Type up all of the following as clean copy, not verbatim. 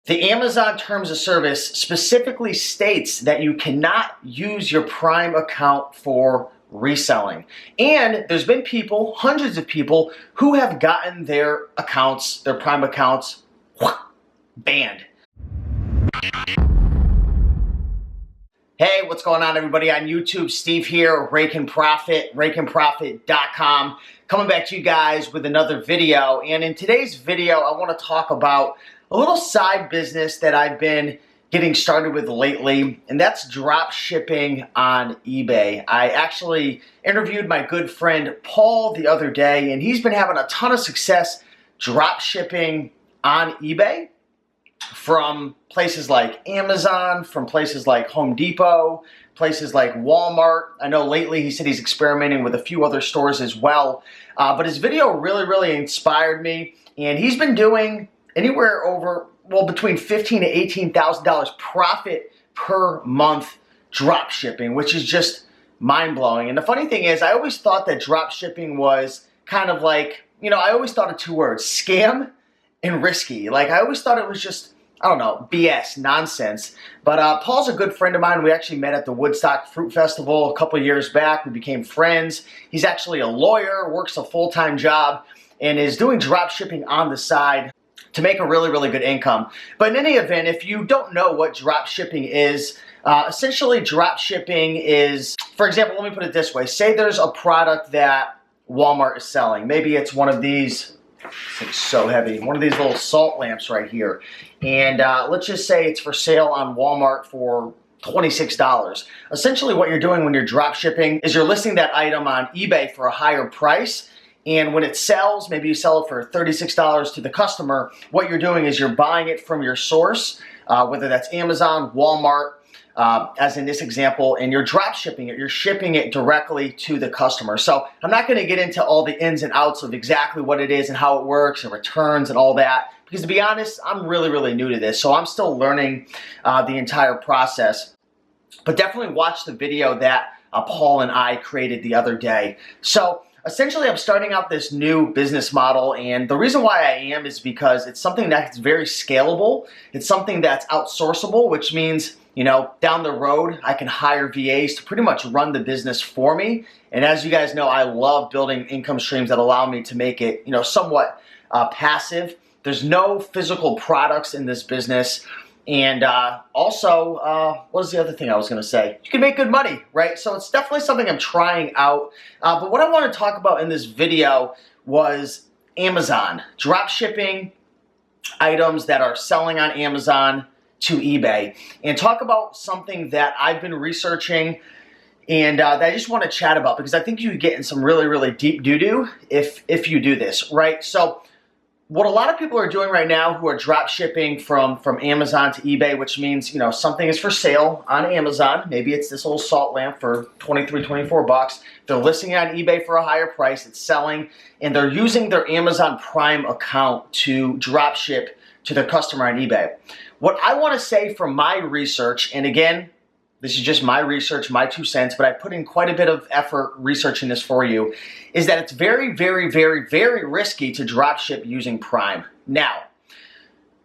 The Amazon Terms of Service specifically states that you cannot use your Prime account for reselling. And there's been people, hundreds of people, who have gotten their accounts, their Prime accounts, banned. Hey, what's going on, everybody on YouTube? Steve here, Raiken Profit, RaikenProfit.com, coming back to you guys with another video. And in today's video, I want to talk about a little side business that I've been getting started with lately, and that's drop shipping on eBay. I actually interviewed my good friend Paul the other day, and he's been having a ton of success drop shipping on eBay from places like Amazon, from places like Home Depot, places like Walmart. I know lately he said he's experimenting with a few other stores as well, but his video really inspired me, and he's been doing anywhere over, well, between $15,000 to $18,000 profit per month drop shipping, which is just mind-blowing. And the funny thing is, I always thought that drop shipping was kind of like, you know, I always thought of two words, scam and risky. Like, I always thought it was just, I don't know, BS, nonsense. But Paul's a good friend of mine. We actually met at the Woodstock Fruit Festival a couple years back. We became friends. He's actually a lawyer, works a full-time job, and is doing drop shipping on the side to make a really good income. But in any event, if you don't know what drop shipping is, essentially drop shipping is, for example, let me put it this way. Say there's a product that Walmart is selling. Maybe it's one of these, it's so heavy, one of these little salt lamps right here. And let's just say it's for sale on Walmart for $26. Essentially what you're doing when you're drop shipping is you're listing that item on eBay for a higher price. And when it sells, maybe you sell it for $36 to the customer, what you're doing is you're buying it from your source, whether that's Amazon, Walmart, as in this example, and you're drop shipping it. You're shipping it directly to the customer. So I'm not going to get into all the ins and outs of exactly what it is and how it works and returns and all that, because to be honest, I'm really new to this. So I'm still learning the entire process. But definitely watch the video that Paul and I created the other day. So essentially, I'm starting out this new business model, and the reason why I am is because it's something that's very scalable. It's something that's outsourceable, which means, you know, down the road, I can hire VAs to pretty much run the business for me. And as you guys know, I love building income streams that allow me to make it, you know, somewhat passive. There's no physical products in this business. And also, what was the other thing I was going to say? You can make good money, right? So it's definitely something I'm trying out. But what I want to talk about in this video was Amazon. Drop shipping items that are selling on Amazon to eBay. And talk about something that I've been researching and that I just want to chat about, because I think you get in some really deep doo-doo if you do this, right? So what a lot of people are doing right now who are drop shipping from Amazon to eBay, which means, you know, something is for sale on Amazon. Maybe it's this little salt lamp for 23, 24 bucks. They're listing it on eBay for a higher price. It's selling, and they're using their Amazon Prime account to drop ship to their customer on eBay. What I want to say from my research, and again, this is just my research, my 2 cents, but I put in quite a bit of effort researching this for you, is that it's very risky to drop ship using Prime. Now,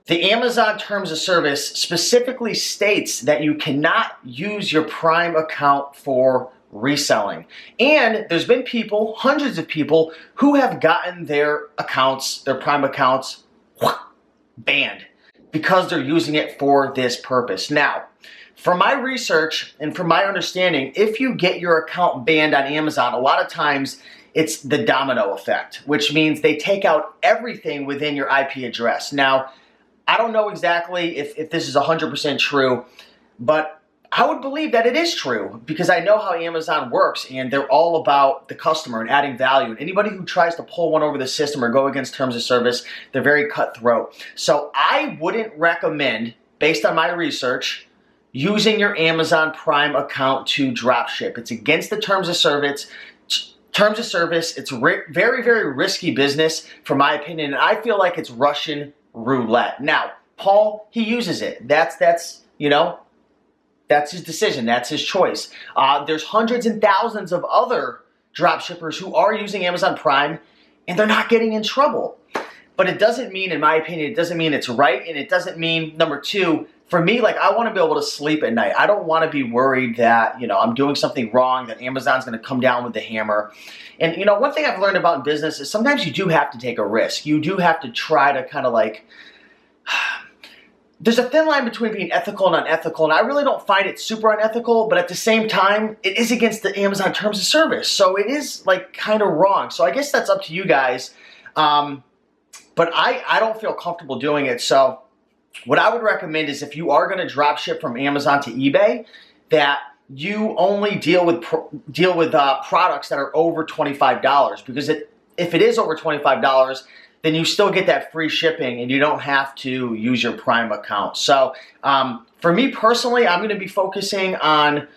the Amazon Terms of Service specifically states that you cannot use your Prime account for reselling. And there's been people, hundreds of people, who have gotten their accounts, their Prime accounts, banned because they're using it for this purpose. Now, from my research and from my understanding, if you get your account banned on Amazon, a lot of times it's the domino effect, which means they take out everything within your IP address. Now, I don't know exactly if this is 100% true, but I would believe that it is true, because I know how Amazon works, and they're all about the customer and adding value. And anybody who tries to pull one over the system or go against terms of service, they're very cutthroat. So I wouldn't recommend, based on my research, using your Amazon Prime account to drop ship. It's against the terms of service. It's very risky business, from my opinion, and I feel like it's Russian roulette. Now, Paul, he uses it. That's you know, that's his decision. That's his choice. There's hundreds and thousands of other drop shippers who are using Amazon Prime, and they're not getting in trouble. But it doesn't mean, in my opinion, it doesn't mean it's right, and it doesn't mean, number two, for me, like, I want to be able to sleep at night. I don't want to be worried that, I'm doing something wrong, that Amazon's going to come down with the hammer. And, one thing I've learned about in business is sometimes you do have to take a risk. You do have to try to kind of like, there's a thin line between being ethical and unethical, and I really don't find it super unethical, but at the same time, it is against the Amazon terms of service. So it is like kind of wrong. So I guess that's up to you guys. But I don't feel comfortable doing it. So what I would recommend is if you are going to drop ship from Amazon to eBay, that you only deal with products that are over $25, because if it is over $25, then you still get that free shipping and you don't have to use your Prime account. So for me personally, I'm going to be focusing on,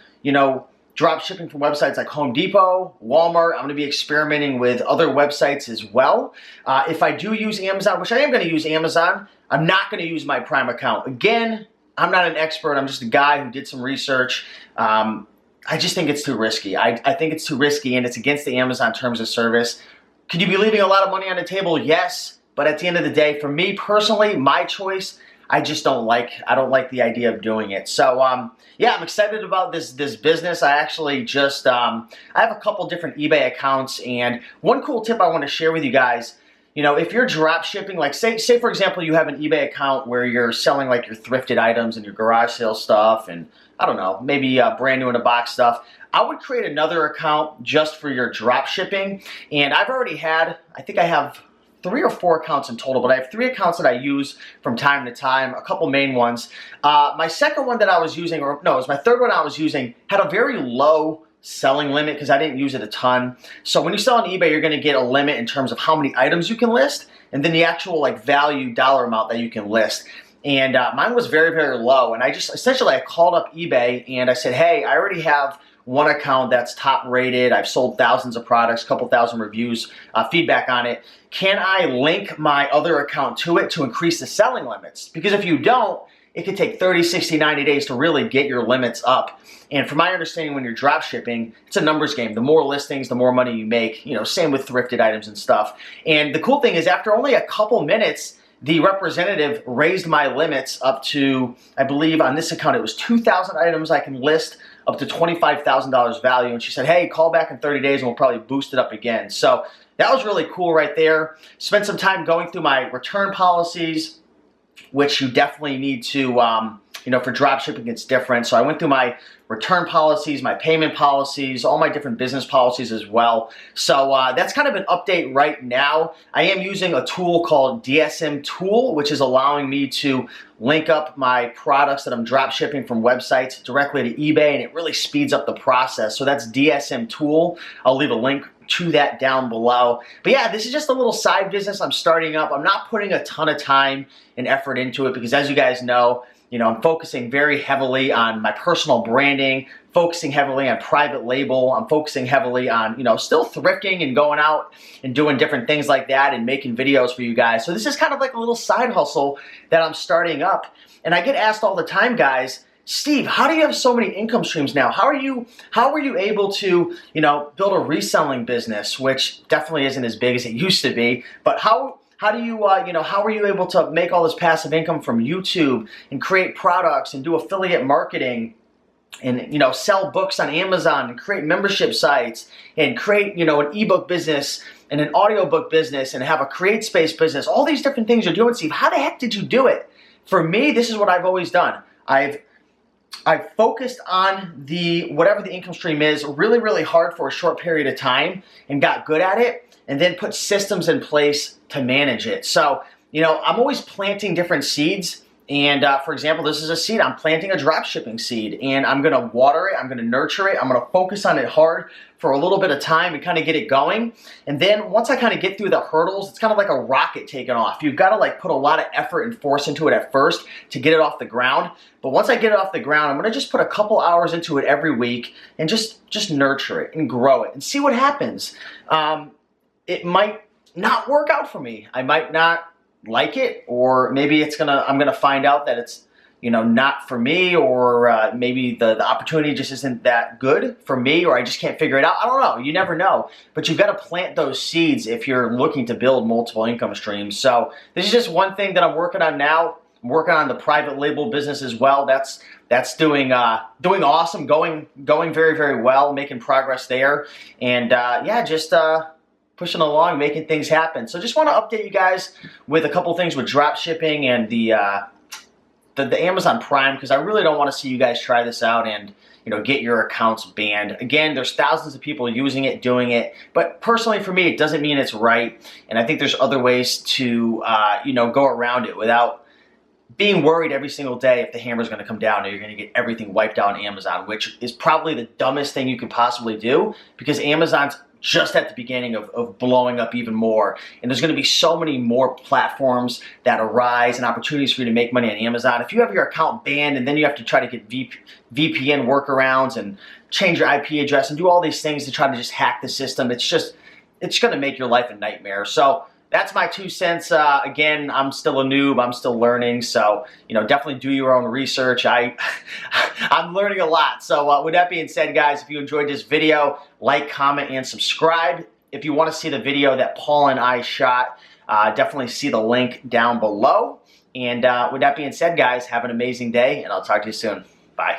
drop shipping from websites like Home Depot, Walmart. I'm going to be experimenting with other websites as well. If I do use Amazon, which I am going to use Amazon, I'm not going to use my Prime account. Again, I'm not an expert. I'm just a guy who did some research. I just think it's too risky. I think it's too risky, and it's against the Amazon terms of service. Could you be leaving a lot of money on the table? Yes. But at the end of the day, for me personally, my choice, I don't like the idea of doing it. So, yeah, I'm excited about this business. I actually just, I have a couple different eBay accounts, and one cool tip I want to share with you guys, if you're drop shipping, like say for example, you have an eBay account where you're selling like your thrifted items and your garage sale stuff, and I don't know, maybe brand new in a box stuff. I would create another account just for your drop shipping, and I've already had, I think I have 3 or 4 accounts in total, but I have 3 accounts that I use from time to time, a couple main ones. My second one that I was using, or no, it was my third one I was using, had a very low selling limit because I didn't use it a ton. So when you sell on eBay, you're going to get a limit in terms of how many items you can list, and then the actual like value dollar amount that you can list. And mine was very, very low, and I just essentially I called up eBay and I said, hey, I already have one account that's top rated. I've sold thousands of products, a couple thousand reviews, feedback on it. Can I link my other account to it to increase the selling limits? Because if you don't, it could take 30, 60, 90 days to really get your limits up. And from my understanding, when you're drop shipping, it's a numbers game. The more listings, the more money you make. Same with thrifted items and stuff. And the cool thing is, after only a couple minutes, the representative raised my limits up to, I believe on this account, it was 2,000 items I can list, up to $25,000 value. And she said, hey, call back in 30 days and we'll probably boost it up again. So that was really cool right there. Spent some time going through my return policies, which you definitely need to, for drop shipping, it's different. So I went through my return policies, my payment policies, all my different business policies as well. So that's kind of an update right now. I am using a tool called DSM Tool, which is allowing me to link up my products that I'm drop shipping from websites directly to eBay, and it really speeds up the process. So that's DSM Tool. I'll leave a link to that down below. But yeah, this is just a little side business I'm starting up. I'm not putting a ton of time and effort into it because, as you guys know, I'm focusing very heavily on my personal branding, focusing heavily on private label. I'm focusing heavily on, still thrifting and going out and doing different things like that and making videos for you guys. So this is kind of like a little side hustle that I'm starting up. And I get asked all the time, guys, Steve, how do you have so many income streams now? How were you able to, build a reselling business, which definitely isn't as big as it used to be, but how do you, how were you able to make all this passive income from YouTube and create products and do affiliate marketing and, sell books on Amazon and create membership sites and create, an ebook business and an audiobook business and have a create space business, all these different things you're doing, Steve? How the heck did you do it? For me, this is what I've always done. I've focused on whatever the income stream is really, really hard for a short period of time and got good at it, and then put systems in place to manage it. So, I'm always planting different seeds. And for example, this is a seed. I'm planting a drop shipping seed, and I'm going to water it. I'm going to nurture it. I'm going to focus on it hard for a little bit of time and kind of get it going. And then once I kind of get through the hurdles, it's kind of like a rocket taking off. You've got to put a lot of effort and force into it at first to get it off the ground. But once I get it off the ground, I'm going to just put a couple hours into it every week and just nurture it and grow it and see what happens. It might not work out for me. I might not like it, or maybe I'm gonna find out that it's not for me, or maybe the opportunity just isn't that good for me, or I just can't figure it out. I don't know. You never know. But you've got to plant those seeds if you're looking to build multiple income streams. So this is just one thing that I'm working on now. I'm working on the private label business as well. That's doing awesome, going very, very well, making progress there. And yeah, just pushing along, making things happen. So just want to update you guys with a couple things with drop shipping and the Amazon Prime, because I really don't want to see you guys try this out and get your accounts banned. Again, there's thousands of people using it, doing it, but personally for me, it doesn't mean it's right. And I think there's other ways to go around it without being worried every single day if the hammer's going to come down and you're going to get everything wiped out on Amazon, which is probably the dumbest thing you could possibly do, because Amazon's just at the beginning of blowing up even more. And there's going to be so many more platforms that arise and opportunities for you to make money on Amazon. If you have your account banned and then you have to try to get VPN workarounds and change your IP address and do all these things to try to just hack the system, it's going to make your life a nightmare. So that's my 2 cents. Again, I'm still a noob. I'm still learning. So, definitely do your own research. I'm learning a lot. So with that being said, guys, if you enjoyed this video, like, comment, and subscribe. If you want to see the video that Paul and I shot, definitely see the link down below. And with that being said, guys, have an amazing day, and I'll talk to you soon. Bye.